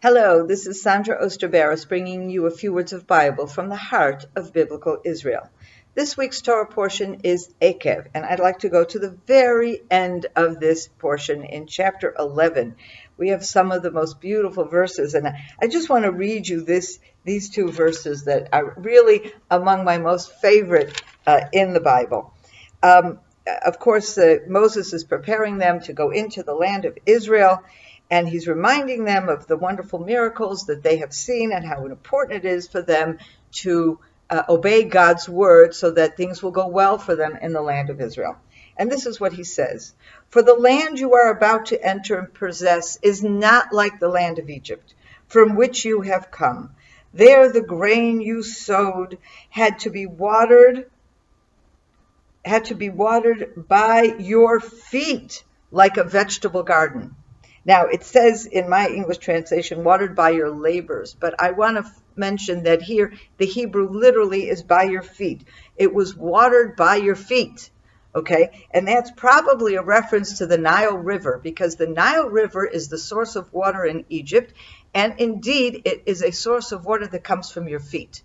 Hello, this is Sondra Oster Baras bringing you a few words of Bible from the heart of Biblical Israel. This week's Torah portion is Ekev, and I'd like to go to the very end of this portion in chapter 11. We have some of the most beautiful verses, and I just want to read you these two verses that are really among my most favorite in the Bible. Of course, Moses is preparing them to go into the land of Israel, and he's reminding them of the wonderful miracles that they have seen and how important it is for them to obey God's word so that things will go well for them in the land of Israel. And this is what he says: "For the land you are about to enter and possess is not like the land of Egypt, from which you have come. There the grain you sowed had to be watered by your feet like a vegetable garden." Now, it says in my English translation, watered by your labors, but I want to mention that here the Hebrew literally is by your feet. It was watered by your feet, okay? And that's probably a reference to the Nile River, because the Nile River is the source of water in Egypt, and indeed it is a source of water that comes from your feet.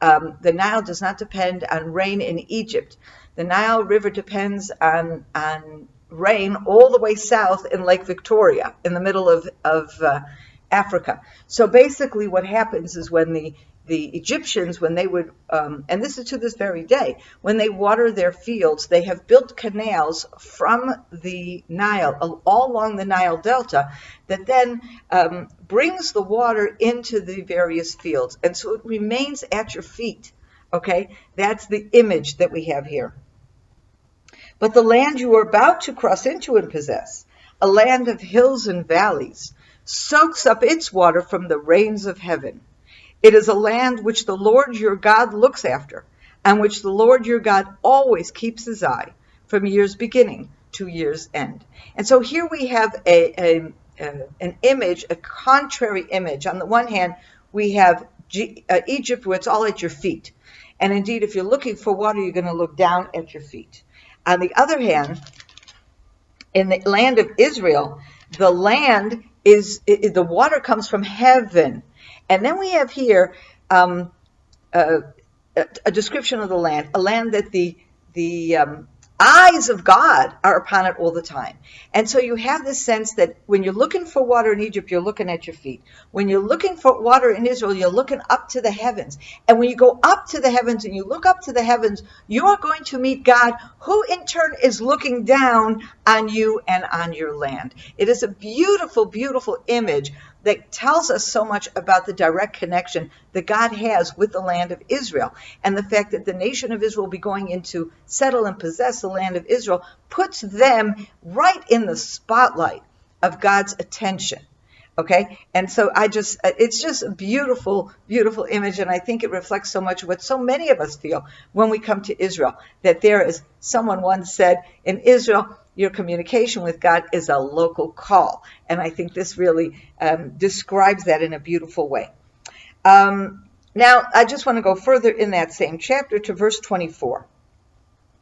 The Nile does not depend on rain in Egypt. The Nile River depends on rain all the way south in Lake Victoria, in the middle of Africa. So basically what happens is when the Egyptians, when they would, and this is to this very day, when they water their fields, they have built canals from the Nile, all along the Nile Delta, that then brings the water into the various fields. And so it remains at your feet, okay? That's the image that we have here. "But the land you are about to cross into and possess, a land of hills and valleys, soaks up its water from the rains of heaven. It is a land which the Lord your God looks after, and which the Lord your God always keeps his eye, from year's beginning to year's end." And so here we have an image, a contrary image. On the one hand, we have Egypt, where it's all at your feet. And indeed, if you're looking for water, you're going to look down at your feet. On the other hand, in the land of Israel, the land the water comes from heaven. And then we have here a description of the land, a land that the eyes of God are upon it all the time. And so you have this sense that when you're looking for water in Egypt, you're looking at your feet. When you're looking for water in Israel, you're looking up to the heavens. And when you go up to the heavens and you look up to the heavens, you are going to meet God, who in turn is looking down on you and on your land. It is a beautiful, beautiful image that tells us so much about the direct connection that God has with the land of Israel. And the fact that the nation of Israel will be going in to settle and possess the land of Israel puts them right in the spotlight of God's attention. Okay? And so it's just a beautiful, beautiful image, and I think it reflects so much what so many of us feel when we come to Israel, that there is, someone once said, in Israel, your communication with God is a local call. And I think this really describes that in a beautiful way. Now, I just want to go further in that same chapter to verse 24.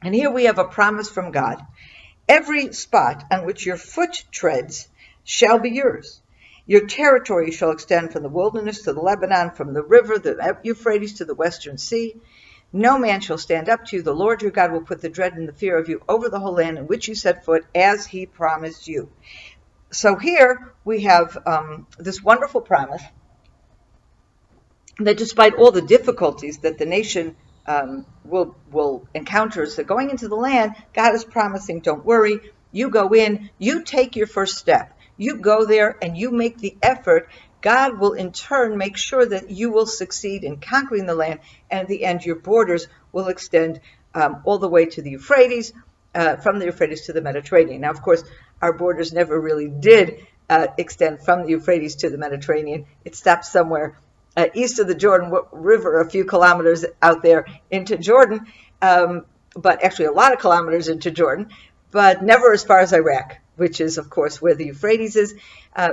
And here we have a promise from God. "Every spot on which your foot treads shall be yours. Your territory shall extend from the wilderness to the Lebanon, from the river, the Euphrates, to the western sea. No man shall stand up to you. The Lord your God will put the dread and the fear of you over the whole land in which you set foot, as he promised you." So here we have this wonderful promise that despite all the difficulties that the nation will encounter as they're going into the land, God is promising, don't worry, you go in, you take your first step. You go there and you make the effort. God will in turn make sure that you will succeed in conquering the land, and at the end your borders will extend all the way to the Euphrates, from the Euphrates to the Mediterranean. Now, of course, our borders never really did extend from the Euphrates to the Mediterranean. It stopped somewhere east of the Jordan River, a few kilometers out there into Jordan, but actually a lot of kilometers into Jordan, but never as far as Iraq, which is, of course, where the Euphrates is.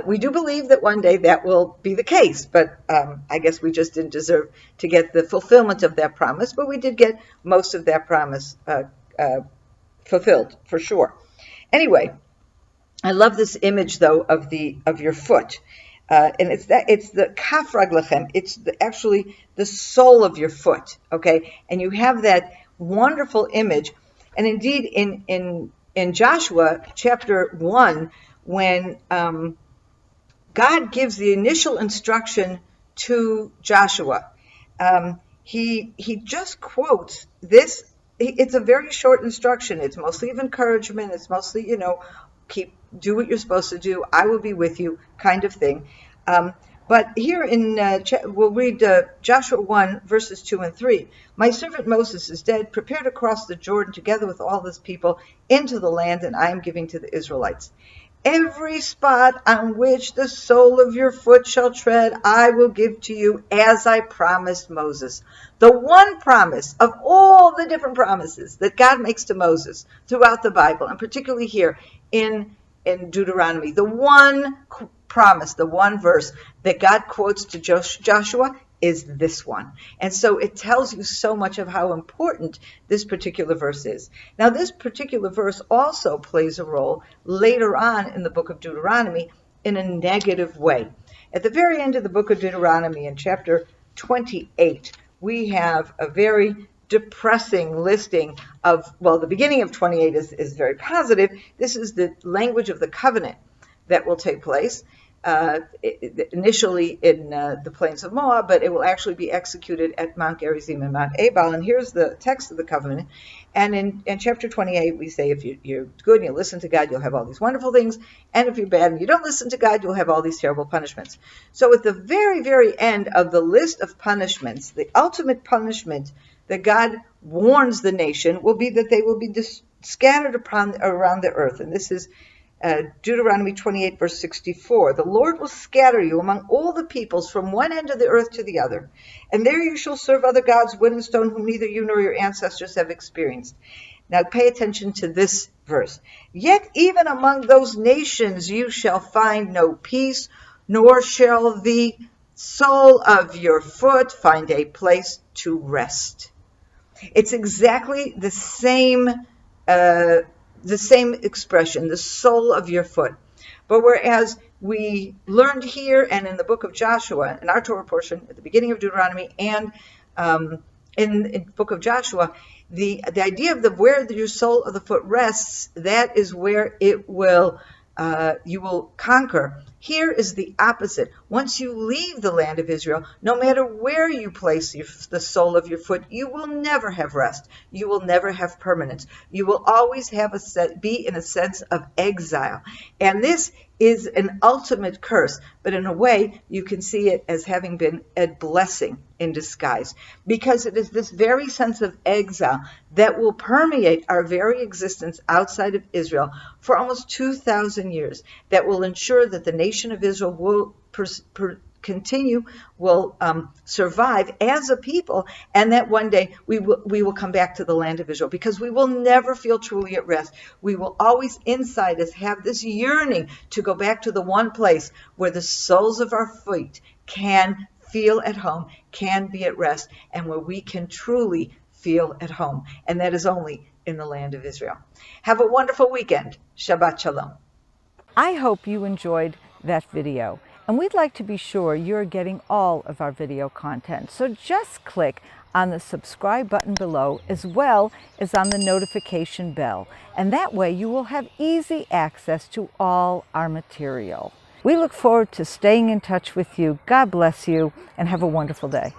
We do believe that one day that will be the case, but I guess we just didn't deserve to get the fulfillment of that promise, but we did get most of that promise fulfilled, for sure. Anyway, I love this image, though, of your foot. And it's the kaf raglechem. It's actually the sole of your foot. Okay, and you have that wonderful image. And indeed, in Joshua chapter 1, when God gives the initial instruction to Joshua, he just quotes this. It's a very short instruction. It's mostly of encouragement. It's mostly, do what you're supposed to do. I will be with you, kind of thing. But here we'll read Joshua 1, verses 2 and 3. My servant Moses is dead. Prepare to cross the Jordan together with all this people into the land that I am giving to the Israelites. Every spot on which the sole of your foot shall tread, I will give to you as I promised Moses. The one promise of all the different promises that God makes to Moses throughout the Bible, and particularly here in Deuteronomy, the one promise, the one verse that God quotes to Joshua is this one. And so it tells you so much of how important this particular verse is. Now, this particular verse also plays a role later on in the book of Deuteronomy in a negative way. At the very end of the book of Deuteronomy, in chapter 28, we have a very depressing listing of, the beginning of 28 is very positive. This is the language of the covenant that will take place. Initially in the plains of Moab, but it will actually be executed at Mount Gerizim and Mount Ebal. And here's the text of the covenant. And in chapter 28, we say, if you're good and you listen to God, you'll have all these wonderful things. And if you're bad and you don't listen to God, you'll have all these terrible punishments. So at the very, very end of the list of punishments, the ultimate punishment that God warns the nation will be that they will be scattered around the earth. And this is Deuteronomy 28, verse 64. The Lord will scatter you among all the peoples from one end of the earth to the other. And there you shall serve other gods, wood and stone, whom neither you nor your ancestors have experienced. Now pay attention to this verse. Yet even among those nations you shall find no peace, nor shall the sole of your foot find a place to rest. It's exactly the same expression, the sole of your foot. But whereas we learned here and in the book of Joshua, in our Torah portion at the beginning of Deuteronomy and in the book of Joshua, the idea of where your sole of the foot rests, that is where it will you will conquer. Here is the opposite. Once you leave the land of Israel, no matter where you place the sole of your foot, you will never have rest. You will never have permanence. You will always be in a sense of exile. And this is an ultimate curse, but in a way you can see it as having been a blessing in disguise, because it is this very sense of exile that will permeate our very existence outside of Israel for almost 2,000 years, that will ensure that the nation of Israel will survive as a people, and that one day we will come back to the land of Israel, because we will never feel truly at rest. We will always inside us have this yearning to go back to the one place where the soles of our feet can feel at home, can be at rest, and where we can truly feel at home. And that is only in the land of Israel. Have a wonderful weekend. Shabbat Shalom. I hope you enjoyed that video, and we'd like to be sure you're getting all of our video content. So just click on the subscribe button below, as well as on the notification bell, and that way you will have easy access to all our material. We look forward to staying in touch with you. God bless you, and have a wonderful day.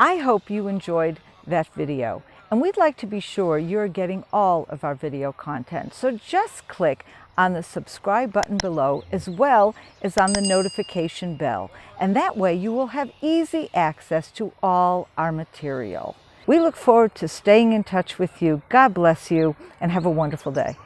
I hope you enjoyed that video, and we'd like to be sure you're getting all of our video content. So just click on the subscribe button below as well as on the notification bell, and that way you will have easy access to all our material. We look forward to staying in touch with you. God bless you and have a wonderful day.